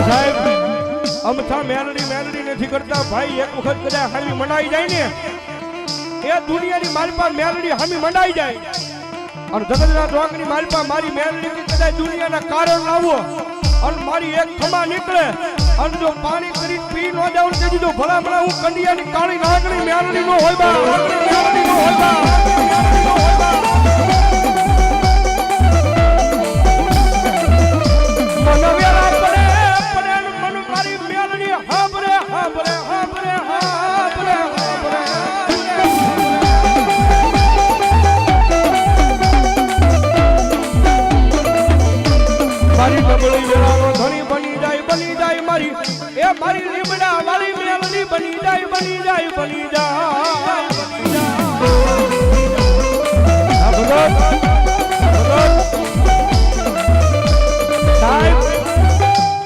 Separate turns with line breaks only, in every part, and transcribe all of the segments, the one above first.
સાહેબ અમથા મેલડી નથી કરતા ભાઈ. એક વખત કદાચ હામી મનાઈ જાય ને એ દુનિયાની માલપા મેલડી હામી મનાઈ જાય અને જગતના ડોંગની માલપા મારી મેલડી કદાચ દુનિયાના કારણ લાવો અને મારી એક ખમા નીકળે અને જો પાણી કરી પી નો જાઉં તે દીધો ભલા ભલા હું કંડિયાની કાળી નાગણી મેલડી નો હોય બા મેલડી નો હોય બા. મારી લીમડા વાળી મેલડી બની જાય બની જાય બની જાય.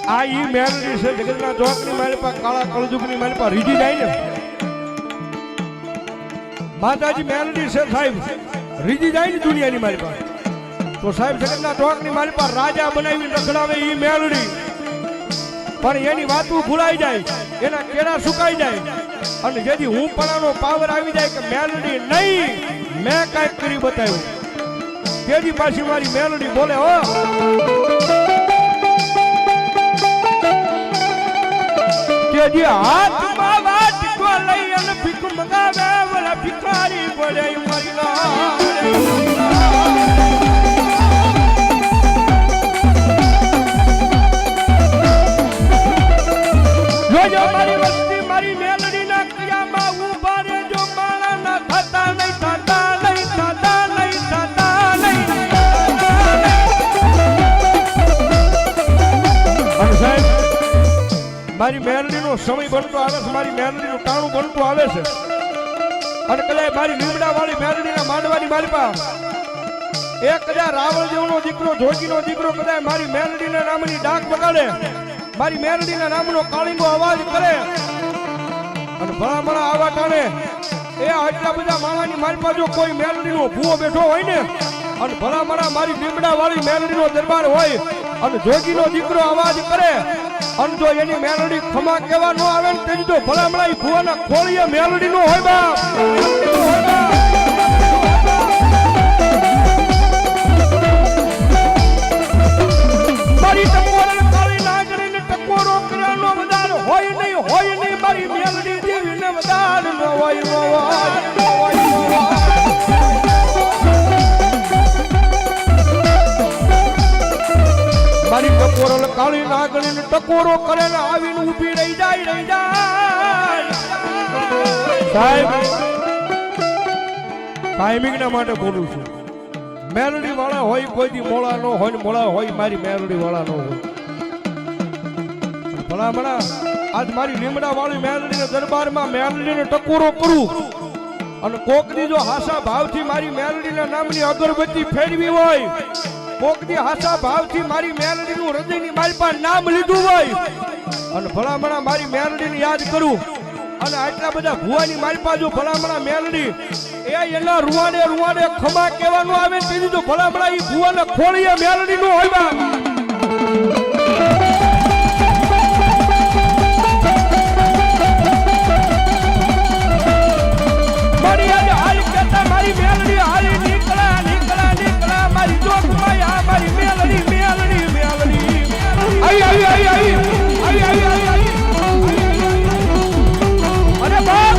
આ ઈ મેલડી છે જગતના ચોકની મારી પાસે કાળા કળજુગની મારી પાસે રીજી જાય ને માતાજી મેલડી છે સાહેબ રીજી જાય ને દુનિયાની મારી પાસે તો સાહેબ જગતના ચોકની મારી પાસે રાજા બનાવી રખડાવે ઈ મેલડી પણ એની વાતો ભૂલાઈ જાય એના કેળા સુકાઈ જાય અને જેથી હું પણાનો પાવર આવી જાય કે મેલડી નહીં મેં કાંઈક કરી બતાવ્યું તેજી પાછી મારી મેલડી બોલે હો તેજી હાથમાં વાટકો લઈ અને ભીખ મંગાવે ઓલા ભિખારી બોલે મારી જો મારી વસ્તી મારી મેલડી ના ક્રિયામાં ઉભા રે જો માળા ના થતા નહીં થતા નહીં થતા નહીં થતા નહીં. અને સાહેબ મારી મેલડી નો સમય બનતો આવે છે મારી મેલડી નું ટાણું બનતું આવે છે અને કદાચ મારી લીમડા વાળી મેલડી ના માંડવાની મારી પાસે એક કદાચ રાવણ જેવનો દીકરો જોગીનો દીકરો કદાચ મારી મેલડી ના નામની ડાક બગાડે મારી મેલડીના નામનો કાળીંગો અવાજ કરે અને ભલામણા આવા ટાણે એ આટલા બધા માણાની મારી પાસે કોઈ મેલડીનો ભૂવો બેઠો હોય ને અને ભલામણા મારી લીમડા વાળી મેલડીનો દરબાર હોય અને જોગીનો દીકરો અવાજ કરે અને જો એની મેલડી ખમા કેવા ન આવે ને તેની તો ભલામણા એ ભૂવાના ખોળીએ મેલડીનો હોય બાપ. મારી હોય નહીં મારી મેલડી દેવીને વધાર ન હોય મારી ટકોરો કાળી નાગણીને ટકોરો કરે ને આવીને ઊભી રહી જાય સાહેબ ટાઈમિંગ ના માટે બોલું છું મેલડી વાળા હોય કોઈથી મોળા ન હોય મોળા હોય મારી મેલડી વાળા ન હોય ભલામણા આજ મારી લીમડા વાળી મેલડીના દરબારમાં મેલડીને ટકોરો કરું અને કોકની જો હાસા ભાવથી મારી મેલડીના નામની અગરબત્તી ફેરવી હોય કોકની હાસા ભાવથી મારી મેલડીનું હૃદયની મારી પાસે નામ લીધું હોય અને ભલામણા મારી મેલડીને યાદ કરું અને આટલા બધા ભુવાની મારી પાસે ભલામણા મેલડી એ એના રૂવાડે ખમા કહેવાનું આવે તેથી તો ભલામણા એ ભુવાના ખોળીએ મેલડીનું હોય મારી મેલડી હાલી નીકળા મારી જોગમાયા મારી મેલડી આઈ અરે બાપ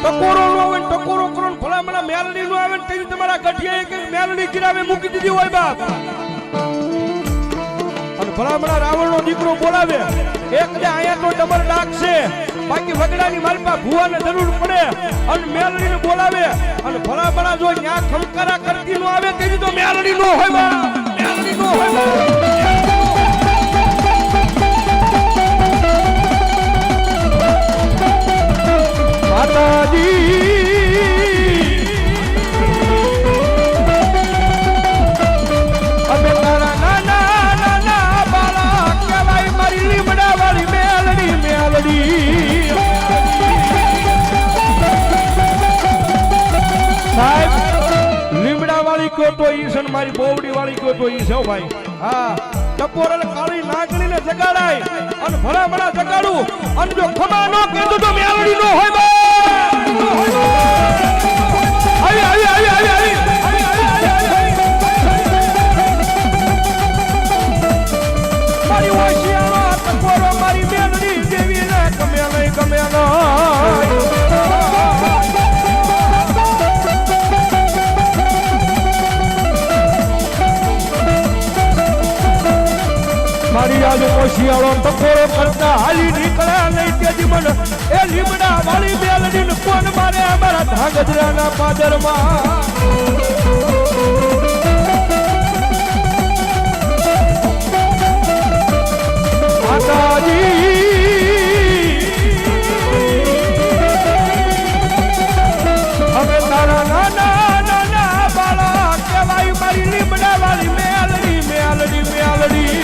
ટકોરો નો આવે ટકોરો કરો ભલામણા મેલડી નો આવે તેની તમારા ગઢિયા એક મેલડી ગિરાવે મૂકી દીધી હોય બાપ અને ભલામણા રાવણ નો દીકરો બોલાવે એક દે આયા તો ડબલ ડાક છે બાકી વગડાની માલપા ભુવાને જરૂર પડે અને મેલડીને બોલાવે અને ભલામણા જો ન્યા ખમકારા કરતી નો આવે તેની તો મેલડી નો હોય મેલડી નો હોય માતાજી અમે તારા નાના બાળા કહેવાય મારી લીમડા વાળી મેલડી સાહેબ લીમડા વાળી કયો તો ઈ છે મારી બોવડી વાળી કયો તો ઈ છે ભાઈ હા ટપોર અને કાળી નાગણીને જગાડાય અને ભલામણા જગાડું અને જો ખમા નો કીધું તો મેલડી નો હોય બા આવી આવી આવી આવી આવી મારી ઓશિયાળા ટપોરો મારી મેલડી જેવી ને ગમે નહીં ગમે નહીં મારી આજે ઓશિયાળો ટકોરો કરતા હાલી નીકળ્યા નહીં તેજી મન એ લીમડા વાળી બેલડી ને કોણ મારે અમારા ધાંગધ્રાના પાદરમાં માતાજી હવે તારા નાના નાના બાળા કહેવાય મારી લીમડા વાળી મેલડી મેલડી મેલડી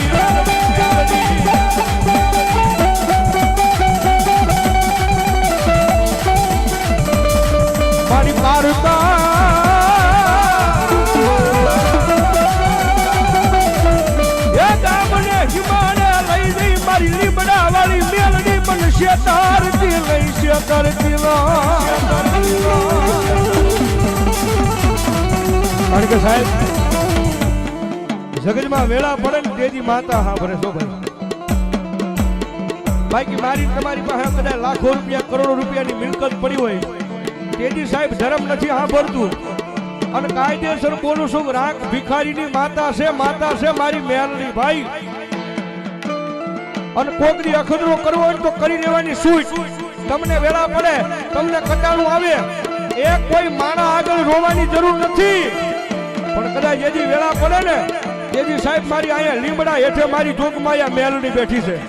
મારી પારતા એ ગામને હિમાને લઈ જઈ મારી લીમડા વાળી મેલડી મને શેતારતી લઈ શેતારતી કારણ કે સાહેબ જગતમાં વેળા પડે ને તેજી માતા હા ભરે શો ભાઈ બાકી મારી તમારી પાસે કદાચ લાખો રૂપિયા કરોડો રૂપિયાની મિલકત પડી હોય તેજી સાહેબ ધર્મ નથી સાંભળતું અને કાયદેસર બોલું છું રાખ ભિખારીની માતા છે મારી મેલડી ભાઈ અને કોકની અખતરો કરવો હોય તો કરી લેવાની સૂટ તમને વેળા પડે તમને કટાણું આવે એ કોઈ માણા આગળ રોવાની જરૂર નથી પણ કદાચ જેથી વેળા પડે ને તેજી સાહેબ મારી અહીંયા લીમડા હેઠે મારી જોગમાં મેલડી બેઠી છે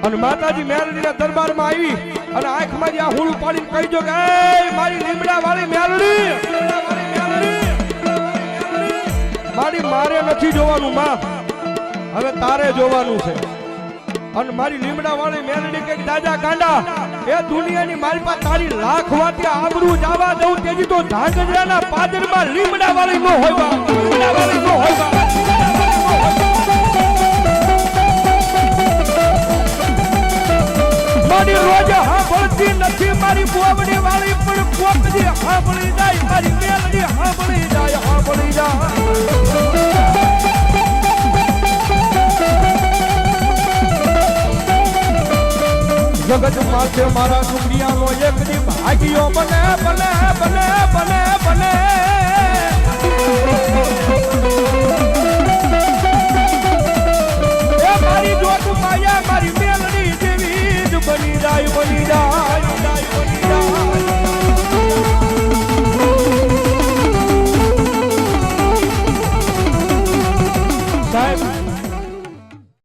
અને માતાજી મેલડીના દરબારમાં આવી અને આંખમાંથી આ હુલ પાડીને કહી દો કે એ મારી લીમડા વાળી મેલડી મારી મારે નથી જોવાનું માં હવે તારે જોવાનું છે અને મારી લીમડા વાળી મેલડી કે દાદા ગાંડા એ દુનિયાની મારી પાસે તારી લાખ વાતી આબરૂ જવા દઉં તેજી તો ધાંગધ્રાના પાદરમાં લીમડા વાળી નો હોય બા લીમડા વાળી નો હોય બા મારી રોજ સાંભળતી નથી મારી બોબડી વાળી પણ કોકજી સાંભળી જાય મારી મેલડી સાંભળી જાય સાંભળી જાય જગત માથે મારા ડુંગરિયાનો એક દી ભાગ્યો બને બને બને બને બને